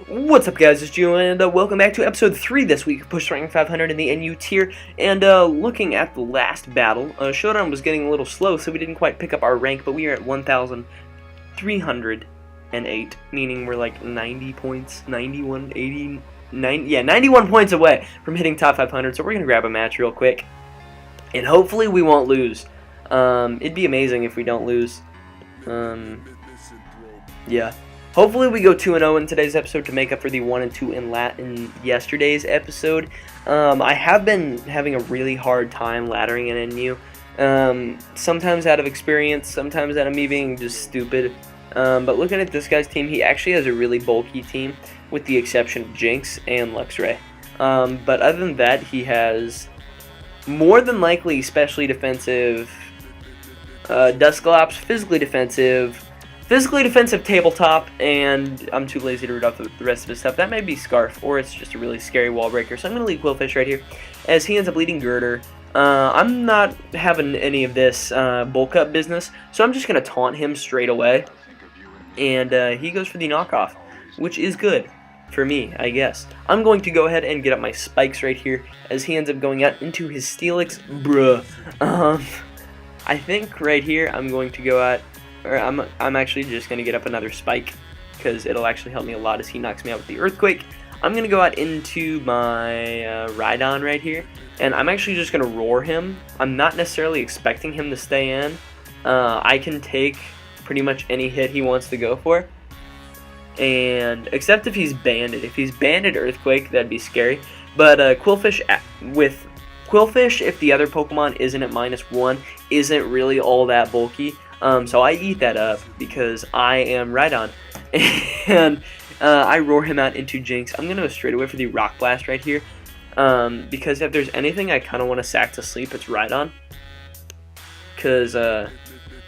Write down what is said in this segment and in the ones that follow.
What's up, guys? It's Gio, and welcome back to episode 3 this week, Push Rank 500 in the NU tier. And looking at the last battle, Showdown was getting a little slow, so we didn't quite pick up our rank, but we are at 1,308, meaning we're like 90 points, 91, 80, 90, yeah, 91 points away from hitting top 500, so we're going to grab a match real quick. And hopefully we won't lose. It'd be amazing if we don't lose. Yeah. Hopefully we go 2-0 in today's episode to make up for the 1-2 in yesterday's episode. I have been having a really hard time laddering in NU. Sometimes out of experience, sometimes out of me being just stupid. But looking at this guy's team, he actually has a really bulky team, with the exception of Jinx and Luxray. But other than that, he has more than likely specially defensive Dusclops, physically defensive tabletop, and I'm too lazy to read off the rest of his stuff. That may be Scarf, or it's just a really scary wall breaker. So I'm going to leave Quillfish right here, as he ends up leading Girder. I'm not having any of this bulk up business, so I'm just going to taunt him straight away. And he goes for the knockoff, which is good for me, I guess. I'm going to go ahead and get up my spikes right here, as he ends up going out into his Steelix. Bruh. I think right here I'm going to go out, or I'm actually just going to get up another spike, because it'll actually help me a lot as he knocks me out with the Earthquake. I'm going to go out into my Rhydon right here, and I'm actually just going to roar him. I'm not necessarily expecting him to stay in. I can take pretty much any hit he wants to go for, and except if he's banded. If he's banded Earthquake, that'd be scary. But Quillfish, if the other Pokemon isn't at -1, isn't really all that bulky. So I eat that up because I am Rhydon. And I roar him out into Jinx. I'm going to go straight away for the Rock Blast right here. Because if there's anything I kind of want to sack to sleep, it's Rhydon. Because,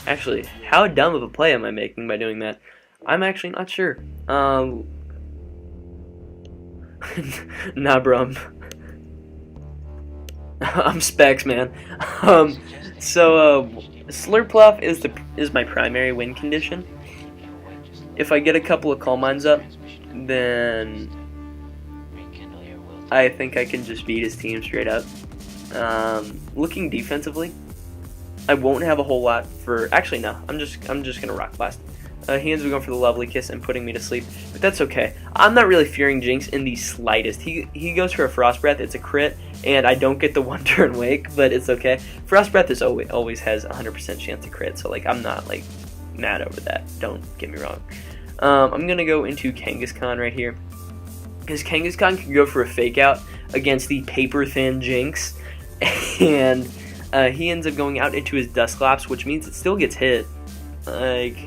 actually, how dumb of a play am I making by doing that? I'm actually not sure. Nah, bro. I'm Specs, man. Slurpluff is my primary win condition. If I get a couple of Calm Minds up, then I think I can just beat his team straight up. Looking defensively, I won't have a whole lot for. Actually, no. I'm just gonna Rock Blast. He ends up going for the Lovely Kiss and putting me to sleep, but that's okay. I'm not really fearing Jinx in the slightest. He goes for a Frost Breath. It's a crit, and I don't get the 1-turn wake, but it's okay. Frost Breath is always has 100% chance to crit, so like I'm not like mad over that. Don't get me wrong. I'm gonna go into Kangaskhan right here, because Kangaskhan can go for a Fake Out against the paper thin Jinx, and he ends up going out into his Dusclops, which means it still gets hit. Like,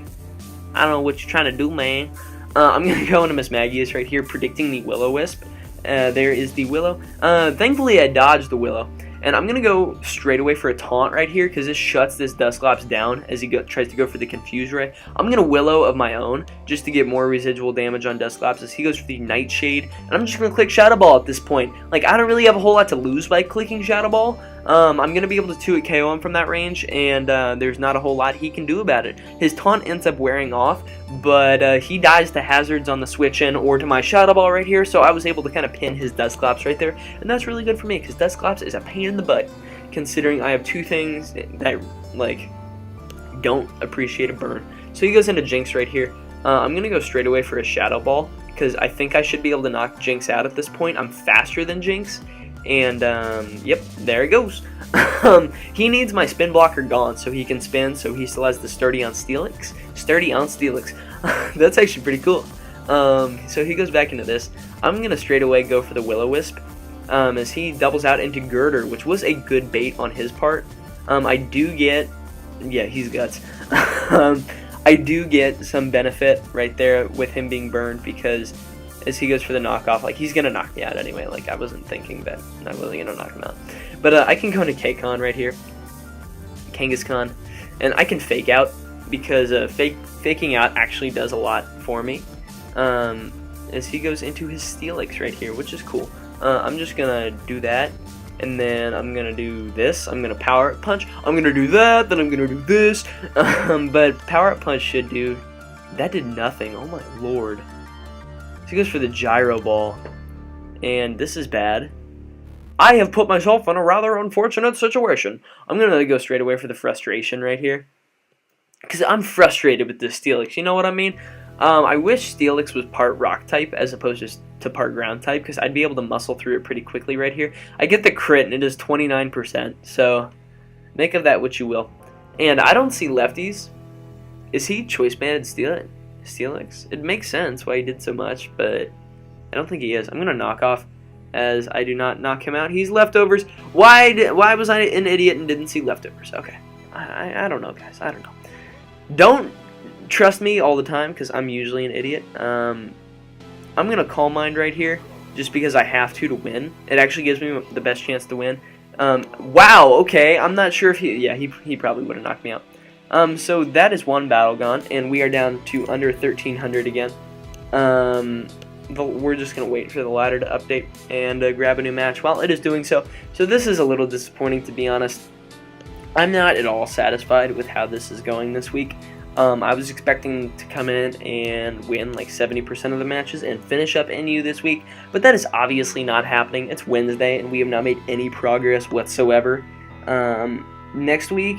I don't know what you're trying to do, man. I'm going to go into Miss Magius right here, predicting the Will-O-Wisp. There is the Willow. Thankfully, I dodged the Willow. And I'm going to go straight away for a Taunt right here, because this shuts this Dusclops down as he tries to go for the Confuse Ray. I'm going to Willow of my own, just to get more residual damage on Dusclops, as he goes for the Nightshade. And I'm just going to click Shadow Ball at this point. Like, I don't really have a whole lot to lose by clicking Shadow Ball. I'm going to be able to 2-hit KO him from that range, and there's not a whole lot he can do about it. His Taunt ends up wearing off, but he dies to Hazards on the switch-in or to my Shadow Ball right here, so I was able to kind of pin his Dusclops right there, and that's really good for me, because Dusclops is a pain in the butt, considering I have two things that, like, don't appreciate a burn. So he goes into Jinx right here. I'm going to go straight away for a Shadow Ball, because I think I should be able to knock Jinx out at this point. I'm faster than Jinx. And, yep, there it goes. He needs my spin blocker gone so he can spin, so he still has the Sturdy on Steelix. That's actually pretty cool. So he goes back into this. I'm going to straight away go for the Will-O-Wisp, as he doubles out into Girder, which was a good bait on his part. I do get, yeah, he's Guts. I do get some benefit right there with him being burned, because as he goes for the knockoff, like, he's gonna knock me out anyway. Like, I wasn't thinking that I was gonna knock him out. But I can go into K-Con right here, Kangaskhan, and I can Fake Out, because faking out actually does a lot for me. As he goes into his Steelix right here, which is cool. I'm just gonna do that, and then I'm gonna do this. I'm gonna Power Up Punch. I'm gonna do that, then I'm gonna do this. But Power Up Punch should do. That did nothing. Oh my lord. he goes for the gyro ball, and this is bad. I have put myself in a rather unfortunate situation. I'm going to go straight away for the frustration right here, because I'm frustrated with this Steelix. You know what I mean? I wish Steelix was part rock type as opposed to part ground type, because I'd be able to muscle through it pretty quickly right here. I get the crit, and it is 29%, so make of that what you will. And I don't see lefties. Is he choice banded Steelix? It makes sense why he did so much, but I don't think he is. I'm going to knock off, as I do not knock him out. He's leftovers. Why was I an idiot and didn't see leftovers? Okay. I don't know, guys. I don't know. Don't trust me all the time, because I'm usually an idiot. I'm going to Calm Mind right here, just because I have to win. It actually gives me the best chance to win. Wow, okay. I'm not sure if he probably would have knocked me out. So that is one battle gone, and we are down to under 1,300 again. We're just going to wait for the ladder to update and grab a new match while it is doing so. So this is a little disappointing, to be honest. I'm not at all satisfied with how this is going this week. I was expecting to come in and win like 70% of the matches and finish up NU this week, but that is obviously not happening. It's Wednesday, and we have not made any progress whatsoever. Next week,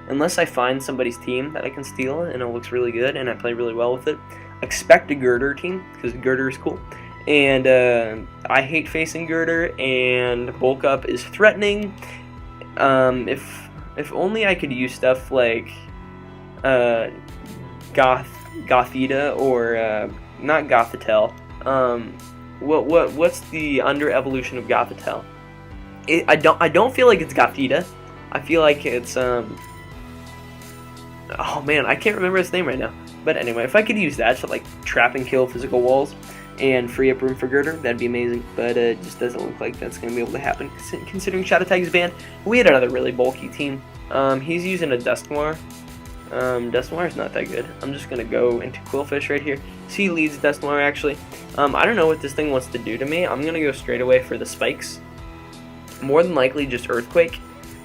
unless I find somebody's team that I can steal and it looks really good and I play really well with it, expect a Girder team, because Girder is cool. And I hate facing Girder, and Bulk Up is threatening. If only I could use stuff like Gothita, or not Gothitelle. What's the under evolution of Gothitelle? I don't feel like it's Gothita. I feel like it's oh man, I can't remember its name right now. But anyway, if I could use that to like trap and kill physical walls and free up room for Girder, that'd be amazing. But it just doesn't look like that's going to be able to happen, considering Shadow Tag is banned. We had another really bulky team. He's using a Dusknoir. Dusknoir's not that good. I'm just going to go into Quillfish right here. So he leads Dusknoir, actually. I don't know what this thing wants to do to me. I'm going to go straight away for the spikes. More than likely just Earthquake.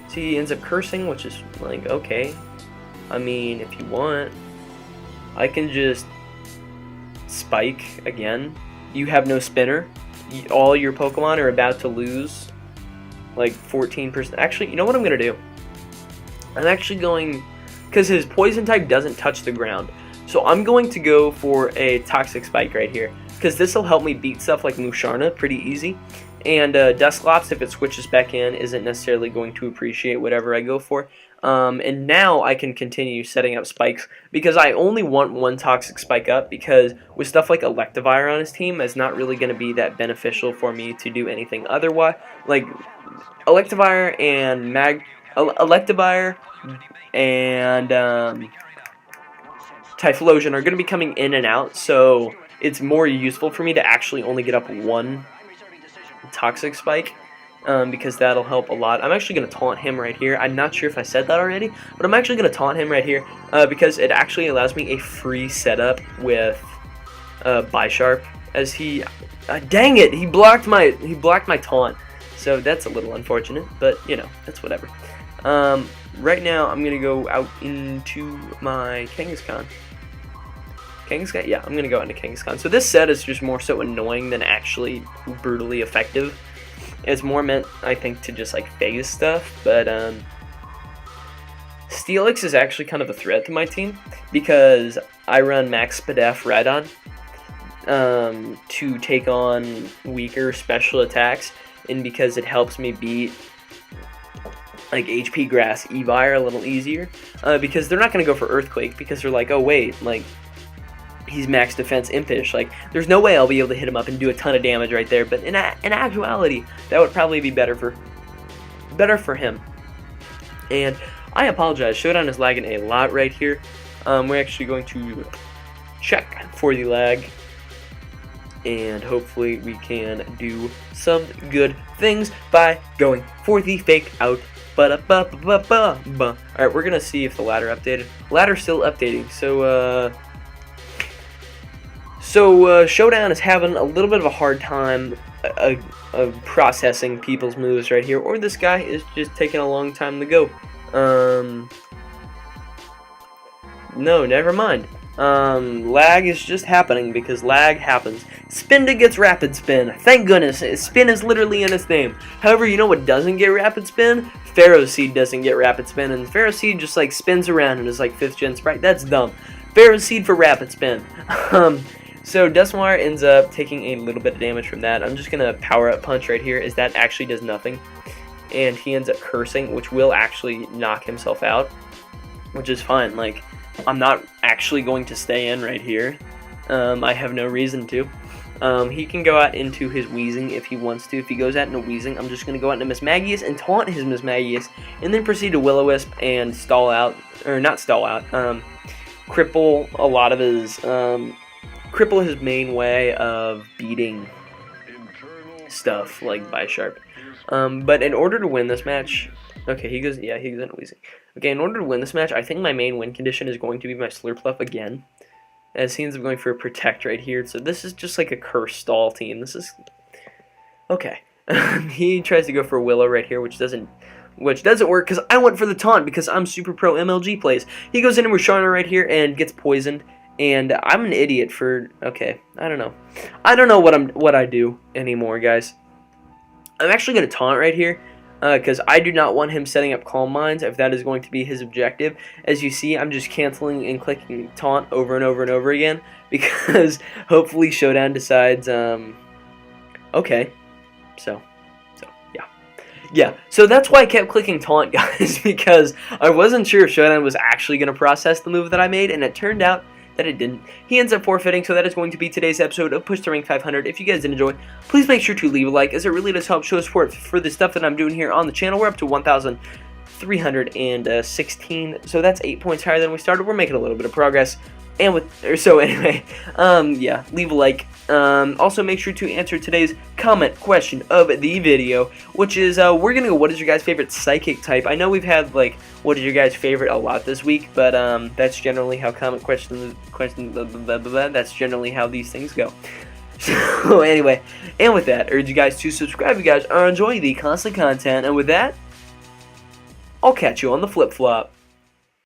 So he ends up cursing, which is like, okay. I mean, if you want, I can just spike again. You have no spinner. All your Pokemon are about to lose like 14%. Actually, you know what I'm going to do? I'm actually going, because his poison type doesn't touch the ground, so I'm going to go for a Toxic Spike right here, because this will help me beat stuff like Musharna pretty easy. And Dusclops, if it switches back in, isn't necessarily going to appreciate whatever I go for. And now I can continue setting up spikes, because I only want one Toxic Spike up, because with stuff like Electivire on his team, it's not really going to be that beneficial for me to do anything otherwise. Like, Electivire and Electivire and Typhlosion are going to be coming in and out, so it's more useful for me to actually only get up one Toxic Spike, because that'll help a lot. I'm actually going to taunt him right here. I'm not sure if I said that already, but I'm actually going to taunt him right here, because it actually allows me a free setup with Bisharp, as he dang it, he blocked my taunt. So that's a little unfortunate, but you know, that's whatever. Right now I'm going to go out into my Kangaskhan. Yeah, I'm going to go into Kangaskhan. So this set is just more so annoying than actually brutally effective. It's more meant, I think, to just like phase stuff, but Steelix is actually kind of a threat to my team, because I run Max Spadef Radon to take on weaker special attacks, and because it helps me beat like HP Grass Evire a little easier, because they're not going to go for Earthquake, because they're like, oh wait, like, he's max defense Impish, like, there's no way I'll be able to hit him up and do a ton of damage right there, but in actuality, that would probably be better for him. And I apologize, Showdown is lagging a lot right here. We're actually going to check for the lag, and hopefully we can do some good things by going for the fake out. Alright, we're gonna see if the ladder updated. Ladder's still updating, so Showdown is having a little bit of a hard time processing people's moves right here, or this guy is just taking a long time to go. No, never mind. Lag is just happening because lag happens. Spinda gets rapid spin. Thank goodness. Spin is literally in its name. However, you know what doesn't get rapid spin? Pharaoh Seed doesn't get rapid spin, and Pharaoh Seed just like spins around and is like 5th gen sprite. That's dumb. Pharaoh Seed for rapid spin. So Dusknoir ends up taking a little bit of damage from that. I'm just gonna power up punch right here, as that actually does nothing. And he ends up cursing, which will actually knock himself out, which is fine. Like, I'm not actually going to stay in right here. I have no reason to. He can go out into his Wheezing if he wants to. If he goes out into Wheezing, I'm just going to go out into Mismagius and taunt his Mismagius, and then proceed to Will-O-Wisp and stall out, or not stall out, cripple a lot of his, cripple his main way of beating stuff like Bisharp. But in order to win this match, okay, he goes into Wheezing. Okay, in order to win this match, I think my main win condition is going to be my Slurpluff again, as he ends up going for a Protect right here. So this is just like a curse stall team. This is okay. He tries to go for a Willow right here, which doesn't work because I went for the taunt because I'm super pro MLG plays. He goes into Sharna right here and gets poisoned, and I'm an idiot for okay. I don't know what I do anymore, guys. I'm actually gonna taunt right here. Because I do not want him setting up Calm Minds if that is going to be his objective. As you see, I'm just canceling and clicking Taunt over and over and over again, because hopefully Showdown decides, okay, so, yeah, so that's why I kept clicking Taunt, guys, because I wasn't sure if Showdown was actually going to process the move that I made, and it turned out that it didn't. He ends up forfeiting, so that is going to be today's episode of Push to Rank 500. If you guys did enjoy, please make sure to leave a like, as it really does help show support for the stuff that I'm doing here on the channel. We're up to 1,316, so that's 8 points higher than we started. We're making a little bit of progress. And yeah, leave a like. Also, make sure to answer today's comment question of the video, which is, we're gonna go, what is your guys' favorite psychic type? I know we've had, like, what is your guys' favorite a lot this week, but, that's generally how comment questions, that's generally how these things go. So, anyway, and with that, I urge you guys to subscribe if you guys are enjoying the constant content, and with that, I'll catch you on the flip-flop.